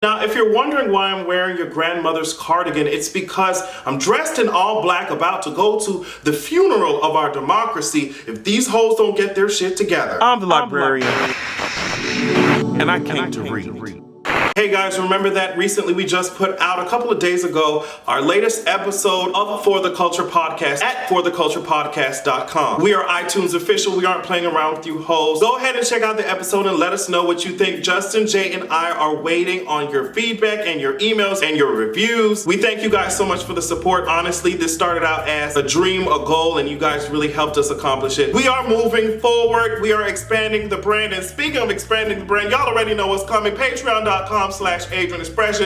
Now, if you're wondering why I'm wearing your grandmother's cardigan, it's because I'm dressed in all black about to go to the funeral of our democracy if these hoes don't get their shit together. I'm the librarian, and I came to read. Hey guys, remember that recently we just put out a couple of days ago our latest episode of For the Culture Podcast at fortheculturepodcast.com. We are iTunes official. We aren't playing around with you hoes. Go ahead and check out the episode and let us know what you think. Justin, Jay, and I are waiting on your feedback and your emails and your reviews. We thank you guys so much for the support. Honestly, this started out as a dream, a goal, and you guys really helped us accomplish it. We are moving forward. We are expanding the brand. And speaking of expanding the brand, y'all already know what's coming. Patreon.com/AdrianExpression.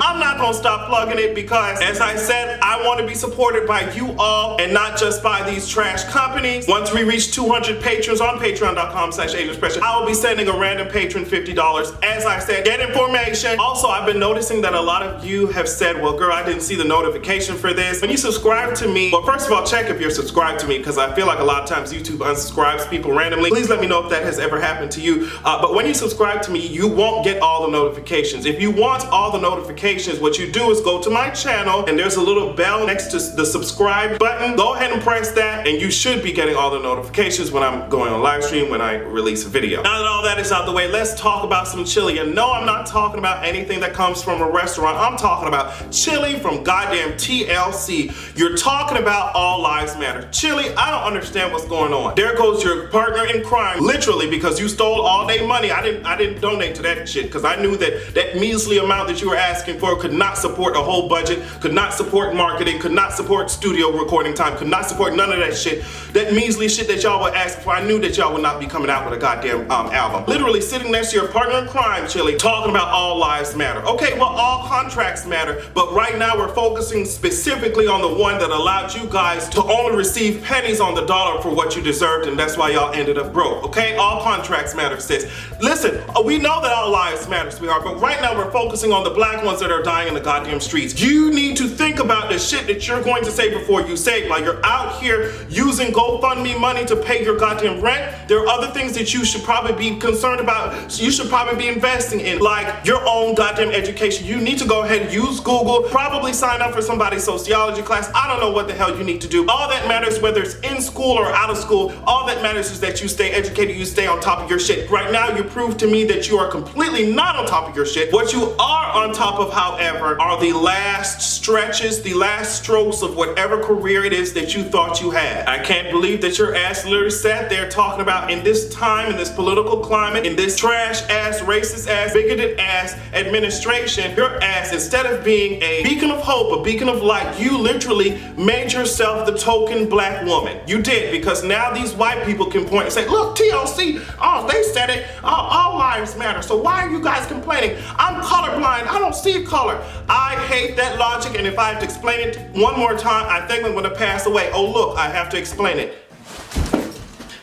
I'm not gonna stop plugging it because, as I said, I want to be supported by you all and not just by these trash companies. Once we reach 200 patrons on Patreon.com/AdrianExpression, I will be sending a random patron $50. As I said, get information. Also, I've been noticing that a lot of you have said, well, girl, I didn't see the notification for this. When you subscribe to me, well, first of all, check if you're subscribed to me because I feel like a lot of times YouTube unsubscribes people randomly. Please let me know if that has ever happened to you. But when you subscribe to me, you won't get all the notifications. If you want all the notifications, what you do is go to my channel and there's a little bell next to the subscribe button. Go ahead and press that and you should be getting all the notifications when I'm going on live stream, when I release a video. Now that all that is out the way, let's talk about some chili. And no, I'm not talking about anything that comes from a restaurant. I'm talking about chili from goddamn TLC. You're talking about All Lives Matter. Chili, I don't understand what's going on. There goes your partner in crime, literally, because you stole all day money. I didn't donate to that shit because I knew that measly amount that you were asking for could not support a whole budget, could not support marketing, could not support studio recording time, could not support none of that shit. That measly shit that y'all were asking for, I knew that y'all would not be coming out with a goddamn album. Literally sitting next to your partner in crime, Chili, talking about all lives matter. Okay, well, all contracts matter, but right now we're focusing specifically on the one that allowed you guys to only receive pennies on the dollar for what you deserved, and that's why y'all ended up broke, okay? All contracts matter, sis. Listen, we know that all lives matter, sweetheart, but right now we're focusing on the black ones that are dying in the goddamn streets. You need to think about the shit that you're going to say before you say it. While you're out here using GoFundMe money to pay your goddamn rent, there are other things that you should probably be concerned about. You should probably be investing in, like your own goddamn education. You need to go ahead and use Google, probably sign up for somebody's sociology class. I don't know what the hell you need to do. All that matters, whether it's in school or out of school, all that matters is that you stay educated, you stay on top of your shit. Right now, you prove to me that you are completely not on top of your shit. What you are on top of, however, are the last stretches, the last strokes of whatever career it is that you thought you had. I can't believe that your ass literally sat there talking about, in this time, in this political climate, in this trash ass, racist ass, bigoted ass administration, your ass, instead of being a beacon of hope, a beacon of light, you literally made yourself the token black woman. You did, because now these white people can point and say, look, TLC, oh, they said it, all lives matter, so why are you guys complaining? I'm colorblind, I don't see color. I hate that logic, and if I have to explain it one more time, I think I'm gonna pass away. Oh look, I have to explain it.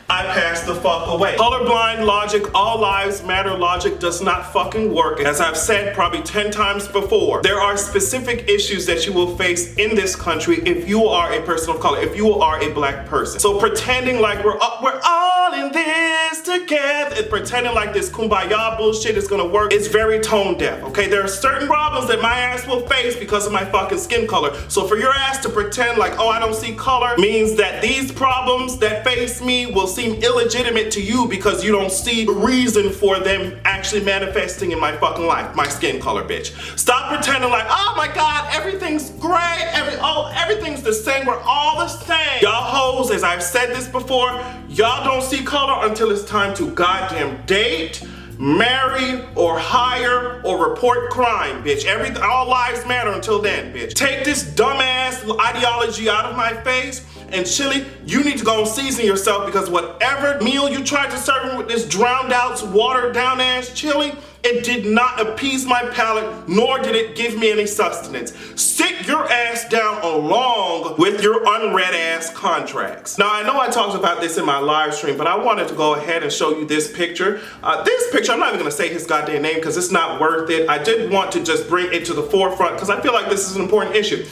I passed the fuck away. Colorblind logic, all lives matter logic does not fucking work. As I've said probably 10 times before, there are specific issues that you will face in this country if you are a person of color, if you are a black person. So pretending like we're all in this together, and pretending like this kumbaya bullshit is gonna work, is very tone deaf, okay? There are certain problems that my ass will face because of my fucking skin color. So for your ass to pretend like, oh, I don't see color, means that these problems that face me will seem illegitimate to you because you don't see the reason for them actually manifesting in my fucking life, my skin color, bitch. Stop pretending like, oh my God, everything's great, everything's the same, we're all the same. Y'all hoes, as I've said this before, y'all don't see color until it's time to goddamn date, marry, or hire, or report crime, bitch. All lives matter until then, bitch. Take this dumbass ideology out of my face, and Chili, you need to go and season yourself, because whatever meal you tried to serve me with this drowned out, watered down ass chili, it did not appease my palate, nor did it give me any sustenance. Sit your ass down along with your unread ass contracts. Now, I know I talked about this in my live stream, but I wanted to go ahead and show you this picture. This picture, I'm not even gonna say his goddamn name because it's not worth it. I did want to just bring it to the forefront because I feel like this is an important issue.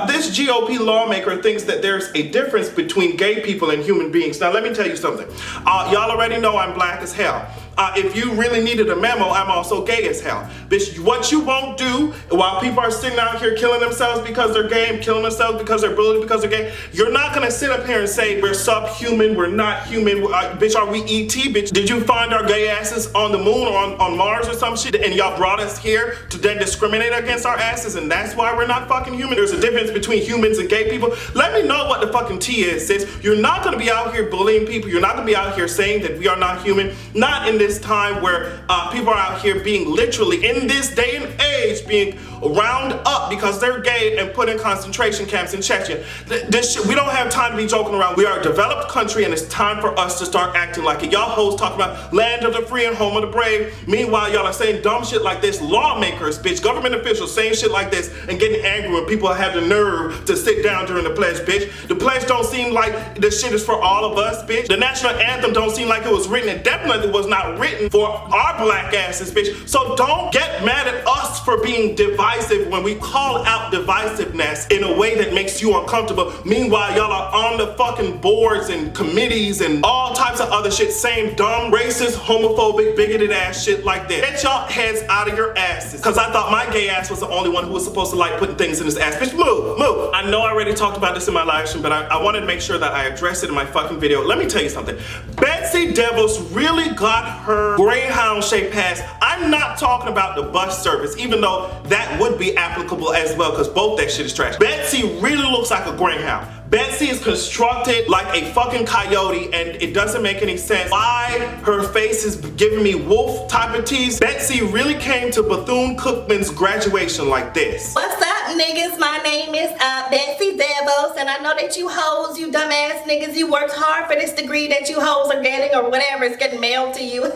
This GOP lawmaker thinks that there's a difference between gay people and human beings. Now, let me tell you something. Y'all already know I'm black as hell. If you really needed a memo, I'm also gay as hell. Bitch, what you won't do while people are sitting out here killing themselves because they're gay and killing themselves because they're bullied because they're gay, you're not gonna sit up here and say we're subhuman, we're not human, bitch, are we ET, bitch? Did you find our gay asses on the moon or on Mars or some shit and y'all brought us here to then discriminate against our asses and that's why we're not fucking human? There's a difference between humans and gay people. Let me know what the fucking T is, sis. You're not gonna be out here bullying people. You're not gonna be out here saying that we are not human. Not in this time where people are out here being literally, in this day and age, being round up because they're gay and put in concentration camps in Chechnya. This shit, we don't have time to be joking around. We are a developed country and it's time for us to start acting like it. Y'all hoes talking about land of the free and home of the brave. Meanwhile, y'all are saying dumb shit like this. Lawmakers, bitch, government officials saying shit like this and getting angry when people have the nerve to sit down during the pledge, bitch. The pledge don't seem like this shit is for all of us, bitch. The national anthem don't seem like it was written, and definitely was not written for our black asses, bitch. So don't get mad at us for being divisive when we call out divisiveness in a way that makes you uncomfortable. Meanwhile, y'all are on the fucking boards and committees and all types of other shit saying dumb, racist, homophobic, bigoted ass shit like that. Get y'all heads out of your asses. Cause I thought my gay ass was the only one who was supposed to like putting things in his ass. Bitch, move. I know I already talked about this in my live stream, but I wanted to make sure that I addressed it in my fucking video. Let me tell you something. Betsy Devils really got her Greyhound shaped ass. I'm not talking about the bus service, even though that would be applicable as well, because both that shit is trash. Betsy really looks like a Greyhound. Betsy is constructed like a fucking coyote and it doesn't make any sense why her face is giving me wolf type of tease. Betsy really came to Bethune-Cookman's graduation like this. What's up, niggas? My name is Betsy Devos, and I know that you hoes, you dumbass niggas, you worked hard for this degree that you hoes are getting or whatever is getting mailed to you.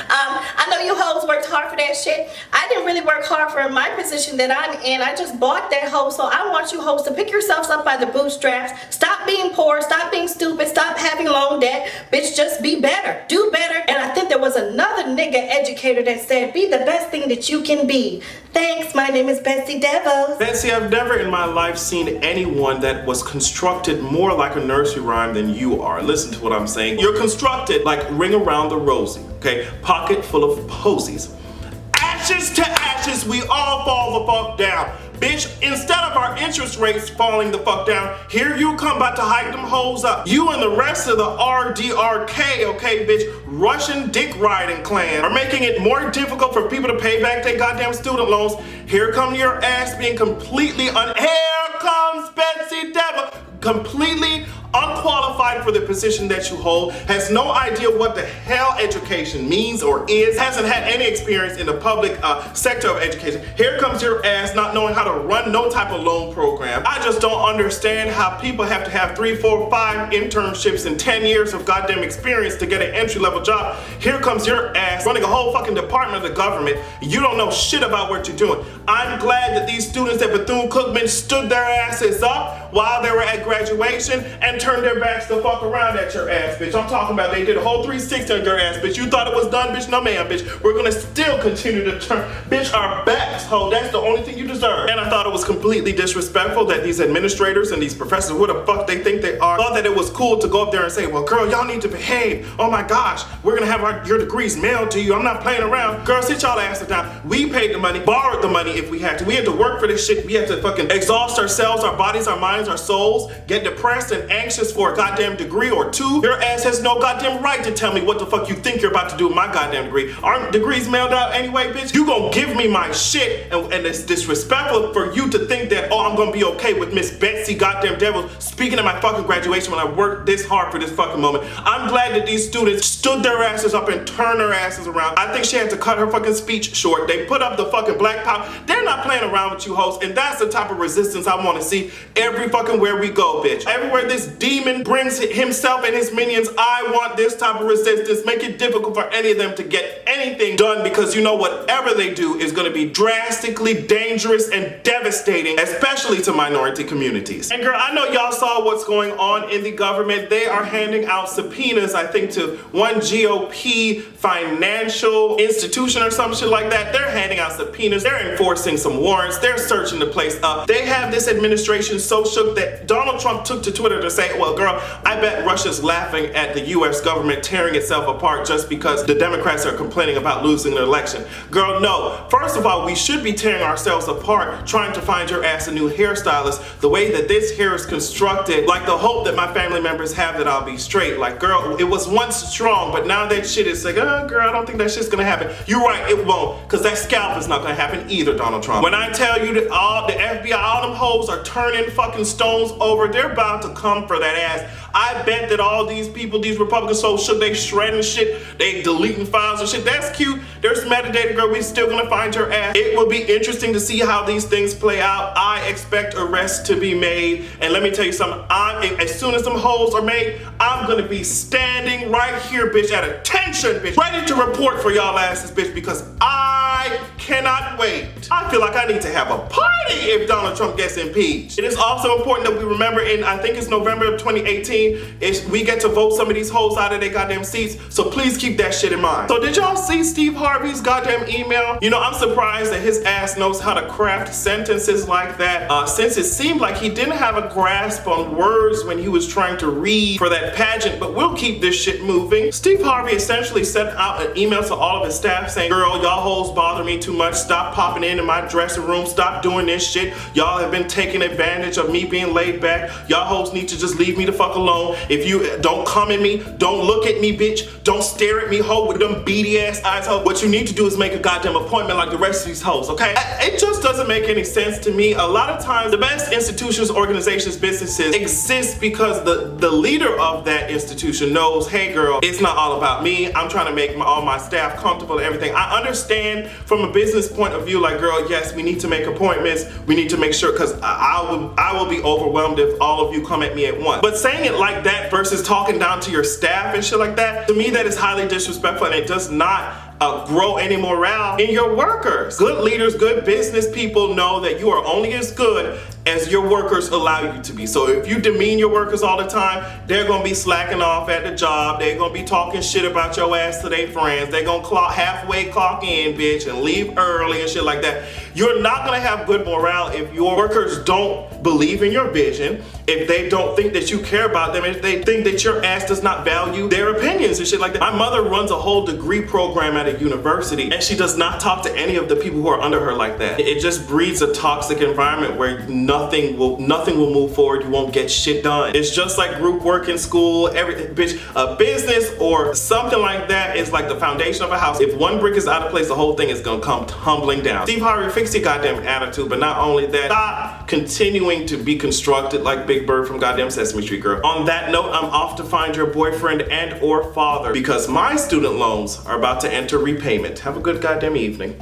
I know you hoes worked hard for that shit. I didn't really work hard for my position that I'm in. I just bought that hoe, so I want you hoes to pick yourselves up by the bootstraps. Stop being poor, stop being stupid, stop having loan debt. Bitch, just be better. Do better. And I think there was another nigga educator that said, be the best thing that you can be. Thanks, my name is Betsy Devos. Betsy, I've never in my life seen anyone that was constructed more like a nursery rhyme than you are. Listen to what I'm saying. You're constructed like Ring Around the Rosie, okay? Pocket full of posies. Ashes to ashes, we all fall the fuck down. Bitch, instead of our interest rates falling the fuck down, here you come about to hike them hoes up. You and the rest of the RDRK, okay, bitch, Russian dick riding clan are making it more difficult for people to pay back their goddamn student loans. Here come your ass being completely here comes Betsy Devil, completely unqualified for the position that you hold, has no idea what the hell education means or is, hasn't had any experience in the public sector of education. Here comes your ass not knowing how to run no type of loan program. I just don't understand how people have to have 3, 4, 5 internships and 10 years of goddamn experience to get an entry-level job. Here comes your ass running a whole fucking department of the government. You don't know shit about what you're doing. I'm glad that these students at Bethune-Cookman stood their asses up while they were at graduation and turned their backs the fuck around at your ass, bitch. I'm talking about they did a whole 360 on your ass, bitch. You thought it was done, bitch? No, ma'am, bitch. We're gonna still continue to turn, bitch, our backs, ho. That's the only thing you deserve. And I thought it was completely disrespectful that these administrators and these professors, who the fuck they think they are, thought that it was cool to go up there and say, well, girl, y'all need to behave. Oh my gosh, we're gonna have your degrees mailed to you. I'm not playing around. Girl, sit y'all asses down. We paid the money, borrowed the money if we had to. We had to work for this shit. We had to fucking exhaust ourselves, our bodies, our minds, our souls, get depressed and anxious for a goddamn degree or two. Your ass has no goddamn right to tell me what the fuck you think you're about to do with my goddamn degree. Aren't degrees mailed out anyway, bitch? You gonna give me my shit and it's disrespectful for you to think that, oh, I'm gonna be okay with Miss Betsy goddamn Devils speaking at my fucking graduation when I worked this hard for this fucking moment. I'm glad that these students stood their asses up and turned their asses around. I think she had to cut her fucking speech short. They put up the fucking black power. They're not playing around with you hoes, and that's the type of resistance I wanna see every fucking where we go, bitch. Everywhere this demon brings himself and his minions, I want this type of resistance. Make it difficult for any of them to get anything done, because you know whatever they do is going to be drastically dangerous and devastating, especially to minority communities. And girl, I know y'all saw what's going on in the government. They are handing out subpoenas, I think, to one GOP financial institution or some shit like that. They're handing out subpoenas. They're enforcing some warrants. They're searching the place up. They have this administration so shook that Donald Trump took to Twitter to say, say, well, girl, I bet Russia's laughing at the US government tearing itself apart just because the Democrats are complaining about losing the election. Girl, no. First of all, we should be tearing ourselves apart trying to find your ass a new hairstylist. The way that this hair is constructed, like the hope that my family members have that I'll be straight. Like, girl, it was once strong, but now that shit is like, oh, girl, I don't think that shit's gonna happen. You're right, it won't, because that scalp is not gonna happen either, Donald Trump. When I tell you that all the FBI, all them hoes are turning fucking stones over, they're about to come for that ass. I bet that all these people, these Republicans, so should they shredding shit, they deleting files and shit. That's cute. There's metadata, girl. We still gonna find your ass. It will be interesting to see how these things play out. I expect arrests to be made. And let me tell you something. As soon as them holes are made, I'm gonna be standing right here, bitch, at attention, bitch, ready to report for y'all asses, bitch, because I cannot wait. I feel like I need to have a party if Donald Trump gets impeached. It is also important that we remember I think it's November of 2018, we get to vote some of these hoes out of their goddamn seats, so please keep that shit in mind. So did y'all see Steve Harvey's goddamn email? You know, I'm surprised that his ass knows how to craft sentences like that, since it seemed like he didn't have a grasp on words when he was trying to read for that pageant, but we'll keep this shit moving. Steve Harvey essentially sent out an email to all of his staff saying, girl, y'all hoes bother me too much. Stop popping in my dressing room. Stop doing this shit. Y'all have been taking advantage of me being laid back. Y'all hoes need to just leave me the fuck alone. If you don't come at me, don't look at me, bitch. Don't stare at me, hoe, with them beady ass eyes, hoe. What you need to do is make a goddamn appointment like the rest of these hoes, okay? It just doesn't make any sense to me. A lot of times, the best institutions, organizations, businesses exist because the leader of that institution knows, hey girl, it's not all about me. I'm trying to make all my staff comfortable and everything. I understand from a business point of view, like, girl, yes, we need to make appointments. We need to make sure, because I will be overwhelmed if all of you come at me at once. But saying it like that versus talking down to your staff and shit like that, to me that is highly disrespectful, and it does not grow any morale in your workers. Good leaders, good business people know that you are only as good as your workers allow you to be. So if you demean your workers all the time, they're gonna be slacking off at the job. They're gonna be talking shit about your ass to their friends. They're gonna halfway clock in, bitch, and leave early and shit like that. You're not gonna have good morale if your workers don't believe in your vision, if they don't think that you care about them, if they think that your ass does not value their opinions and shit like that. My mother runs a whole degree program at a university, and she does not talk to any of the people who are under her like that. It just breeds a toxic environment where nothing will move forward. You won't get shit done. It's just like group work in school. Bitch, a business or something like that is like the foundation of a house. If one brick is out of place, the whole thing is gonna come tumbling down. Steve Harvey, fix your goddamn attitude, but not only that, stop continuing to be constructed like Big Bird from goddamn Sesame Street, girl. On that note, I'm off to find your boyfriend and or father because my student loans are about to enter repayment. Have a good goddamn evening.